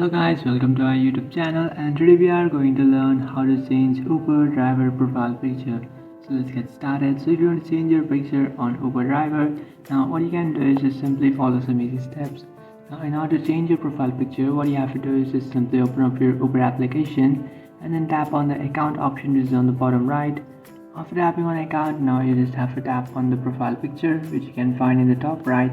Hello guys, welcome to our YouTube channel, and today we are going to learn how to change Uber driver profile picture. So let's get started. So if you want to change your picture on Uber driver, now what you can do is just simply follow some easy steps. Now in order to change your profile picture, what you have to do is just simply open up your Uber application and then tap on the account option which is on the bottom right. After tapping on account, now you just have to tap on the profile picture which you can find in the top right.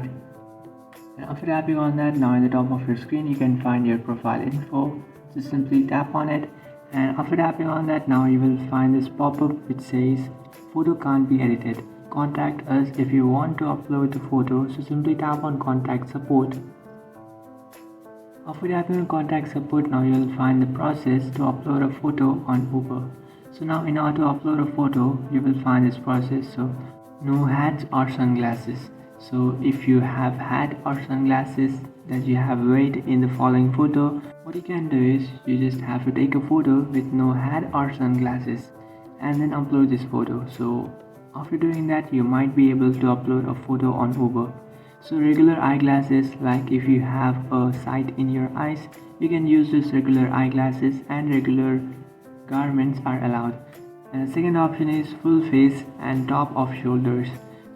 And after tapping on that, now in the top of your screen you can find your profile info. Just simply tap on it, and after tapping on that, now you will find this pop-up which says photo can't be edited, contact us if you want to upload the photo. So simply tap on contact support. After tapping on contact support, now you will find the process to upload a photo on Uber. So now in order to upload a photo, you will find this process. So no hats or sunglasses. So if you have hat or sunglasses that you have weighed in the following photo, what you can do is you just have to take a photo with no hat or sunglasses and then upload this photo. So after doing that, you might be able to upload a photo on Uber. So regular eyeglasses, like if you have a sight in your eyes, you can use this regular eyeglasses, and regular garments are allowed. And the second option is full face and top of shoulders.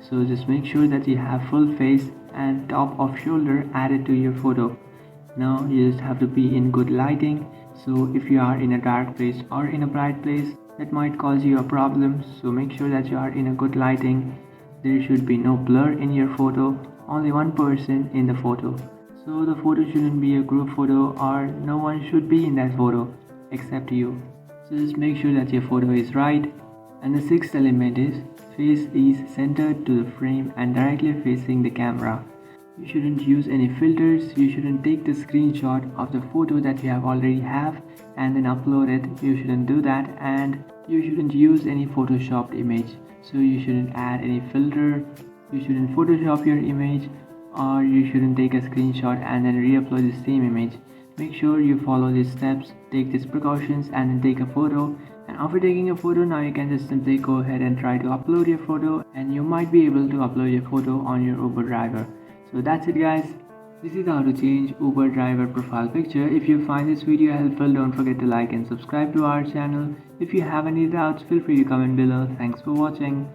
So just make sure that you have full face and top of shoulder added to your photo. Now you just have to be in good lighting. So if you are in a dark place or in a bright place, that might cause you a problem. So make sure that you are in a good lighting. There should be no blur in your photo, only one person in the photo. So the photo shouldn't be a group photo, or no one should be in that photo except you. So just make sure that your photo is right. And the sixth element is face is centered to the frame and directly facing the camera. You shouldn't use any filters. You shouldn't take the screenshot of the photo that you have already have and then upload it. You shouldn't do that, and you shouldn't use any photoshopped image. So you shouldn't add any filter, you shouldn't photoshop your image, or you shouldn't take a screenshot and then re-upload the same image. Make sure you follow these steps, take these precautions, and then take a photo. And after taking a photo, now you can just simply go ahead and try to upload your photo, and you might be able to upload your photo on your Uber driver. So that's it guys. This is how to change Uber driver profile picture. If you find this video helpful, don't forget to like and subscribe to our channel. If you have any doubts, feel free to comment below. Thanks for watching.